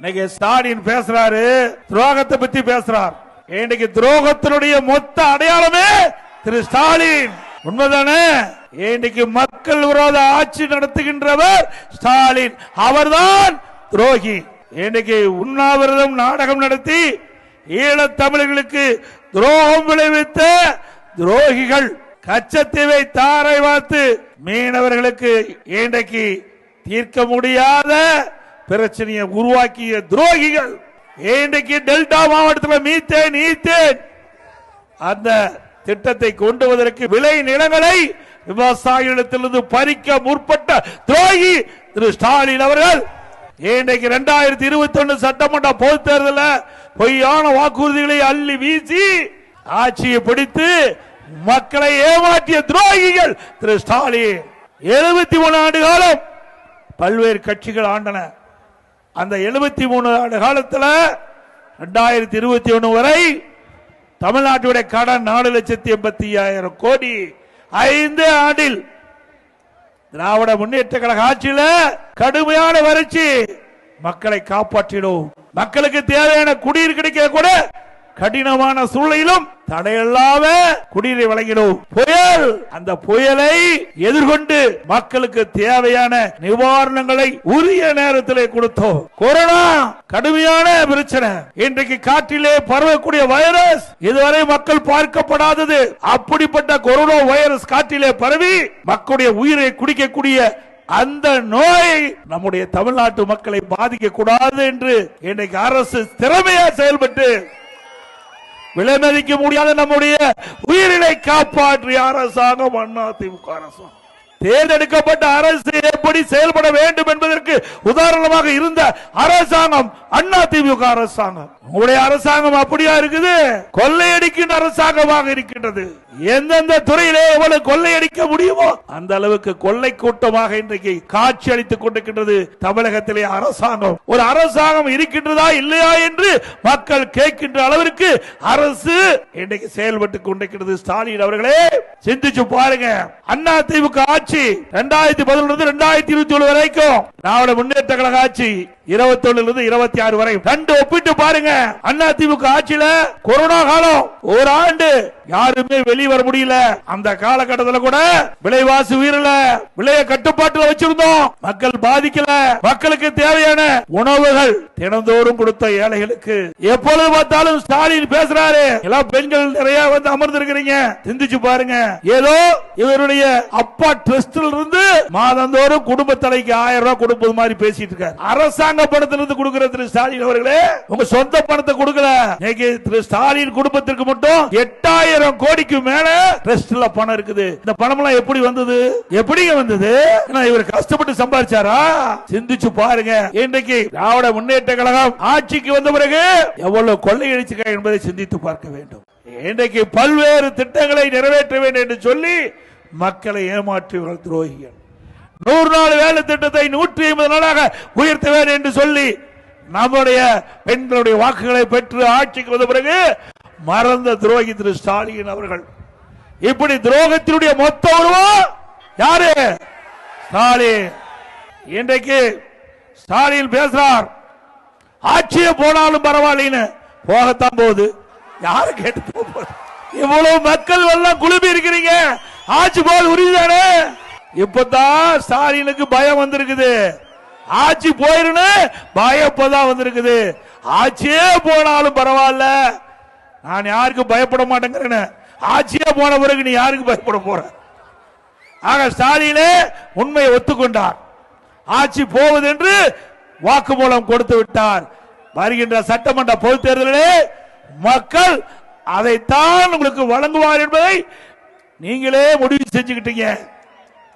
இன்னைக்கு ஸ்டாலின் பேசுறாரு, துரோகத்தை பத்தி பேசுறார். இன்னைக்கு துரோகத்தினுடைய மொத்த அடையாளமே திரு ஸ்டாலின். உண்மைதானே? இன்னைக்கு மக்கள் விரோத ஆட்சி நடத்துகின்றவர் ஸ்டாலின். அவர்தான் துரோகி. இன்னைக்கு உண்ணாவிரதம் நாடகம் நடத்தி ஈழத் தமிழர்களுக்கு துரோகம் விளைவித்த துரோகிகள், கச்சத்தீவை தாரை வார்த்து மீனவர்களுக்கு இன்றைக்கு தீர்க்க முடியாத பிரச்சனையை உருவாக்கிய துரோகிகள். இன்றைக்கு டெல்டா மாவட்டத்தில் மீத்தேன் ஈத்தேன் அந்த திட்டத்தை கொண்டு வருவதற்கு விளை நிலங்களை விவசாயிகளிடத்திலிருந்து பறிக்க முற்பட்ட துரோகி திரு ஸ்டாலின் அவர்கள். இன்றைக்கு 2021 சட்டமன்ற பொதுத் தேர்தலில் பொய்யான வாக்குறுதிகளை அள்ளி வீசி ஆட்சியை பிடித்து மக்களை ஏமாற்றிய துரோகிகள் திரு ஸ்டாலின். 73 ஆண்டு காலம் பல்வேறு கட்சிகள் ஆண்டன. அந்த 73 ஆண்டு காலத்தில் 2021 வரை தமிழ்நாட்டுடைய கடன் 4,85,000 கோடி. 5 ஆண்டில் திராவிட முன்னேற்ற கழக ஆட்சியில் கடுமையான வறட்சி. மக்களை காப்பாற்றினோம். மக்களுக்கு தேவையான குடிநீர் கிடைக்க கூட கடினமான சூழலிலும் தடையில்லாம குடிநீரை வழங்கினோம். புயல், அந்த புயலை எதிர்கொண்டு மக்களுக்கு தேவையான நிவாரணங்களை உரிய நேரத்திலே கொடுத்தோம். கொரோனா கடுமையான பிரச்சனை. இன்றைக்கு காற்றிலே பரவக்கூடிய வைரஸ் இதுவரை மக்கள் பார்க்கப்படாதது. அப்படிப்பட்ட கொரோனா வைரஸ் காற்றிலே பரவி மக்களுடைய உயிரை குடிக்கக்கூடிய அந்த நோய் நம்முடைய தமிழ்நாட்டு மக்களை பாதிக்க கூடாது என்று இன்றைக்கு அரசு திறமையா செயல்பட்டு விலை மதிக்க முடியாத நம்முடைய உயிரினை காப்பாற்றிய அரசாங்கம் அதிமுக அரசாங்கம். தேர்ந்தெடுக்கப்பட்ட அரசு எப்படி செயல்பட வேண்டும் என்பதற்கு உதாரணமாக இருந்த அரசாங்கம் அதிமுக அரசாங்கம். உங்களுடைய அரசாங்கம் அப்படியா இருக்குது? கொள்ளையடிக்கின்ற அரசாங்கமாக இருக்கின்றது. எந்தெந்த துறையிலே எவ்வளவு கொள்ளையடிக்க முடியுமோ அந்த அளவுக்கு கொள்ளை கூட்டமாக இன்றைக்கு காட்சி அளித்துக் கொண்டிருக்கின்றது தமிழகத்திலே அரசாங்கம். ஒரு அரசாங்கம் இருக்கின்றதா இல்லையா என்று மக்கள் கேட்கின்ற அளவிற்கு அரசு இன்றைக்கு செயல்பட்டுக் கொண்டிருக்கிறது. ஸ்டாலின் அவர்களே, சிந்திச்சு பாருங்க. அதிமுக ஆட்சி 2011 2021 வரைக்கும், திராவிட முன்னேற்ற கழக ஆட்சி 21 26 வரை ரெண்டு ஒப்பிட்டு பாருங்க. அதிமுக ஆட்சியில கொரோனா காலம் ஒரு ஆண்டு யாருமே வெளியே வர முடியல. அந்த காலகட்டத்தில் கூட விலைவாசி உயரல, விலைய கட்டுப்பாட்டில் வச்சிருந்தோம். மக்கள் பாதிக்கல. மக்களுக்கு தேவையான உணவுகள் தினந்தோறும் கொடுத்த ஏழைகளுக்கு. எப்பொழுது பார்த்தாலும் ஸ்டாலின் பேசுறாரு. எல்லாம் பெண்கள் நிறைய வந்து அமர்ந்திருக்கிறீங்க. சிந்திச்சு பாருங்க. ஏதோ இவருடைய அப்பா ட்ரஸ்ட்ல இருந்து மாதந்தோறும் குடும்ப தலைக்கு 1000 ரூபாய் கொடுப்பது மாதிரி பேசிட்டு இருக்காரு. அரசாங்க பணத்திலிருந்து கொடுக்கிற திரு ஸ்டாலின் அவர்களே, உங்க சொந்த பணத்தை கொடுக்கல. திரு ஸ்டாலின் குடும்பத்திற்கு மட்டும் 8000 கோடிக்கு மேல ட்ரஸ்ட்ல பணம் இருக்குது. இந்த பணம் எல்லாம் எப்படி வந்தது? எப்படிங்க வந்தது? இவர் கஷ்டப்பட்டு சம்பாதிச்சாரா? சிந்திச்சு பாருங்க. இன்றைக்கு திராவிட முன்னேற்ற கழகம் ஆட்சிக்கு வந்த பிறகு எவ்வளவு கொள்ளையடிச்சிருக்க என்பதை சிந்தித்து பார்க்க வேண்டும். இன்றைக்கு பல்வேறு திட்டங்களை நிறைவேற்ற வேண்டும் என்று சொல்லி மக்களை ஏமாற்றியவர்கள் துரோகிகள். 100 நாள் வேலை திட்டத்தை 150 நாளாக உயர்த்த வேண்டும் என்று சொல்லி நம்முடைய பெண்களுடைய வாக்குகளை பெற்று ஆட்சிக்கு வந்த பிறகு மறந்த துரோகி திரு ஸ்டாலின் அவர்கள். இப்படி துரோகத்தினுடைய மொத்த உருவம் யாரு? ஸ்டாலின். இன்றைக்கு ஸ்டாலின் பேசுறார், ஆட்சியே போனாலும் பரவாயில்லைன்னு. போகத்தான் போகுது. யாரு கேட்டு போகுது? இவ்வளவு மக்கள் எல்லாம் குழுமி இருக்கிறீங்க. ஆட்சி போது உறுதிதானே? இப்பதான் ஸ்டாலினுக்கு பயம் வந்திருக்குது. ஆட்சி போயிருந்து பயம் இப்பதான் வந்திருக்குது. ஆட்சியே போனாலும் பரவாயில்ல, நான் யாருக்கும் பயப்பட மாட்டேங்கிறேன். ஆட்சியே போன பிறகு நீ யாருக்கு பயப்பட போற? ஆக ஸ்டாலினே உண்மையை ஒத்துக்கொண்டார். ஆட்சி போவது என்று வாக்குமூலம் கொடுத்து விட்டார். வருகின்ற சட்டமன்ற பொதுத் தேர்தலிலே மக்கள் அதைத்தான் உங்களுக்கு வழங்குவார் என்பதை நீங்களே முடிவு செஞ்சுக்கிட்டீங்க.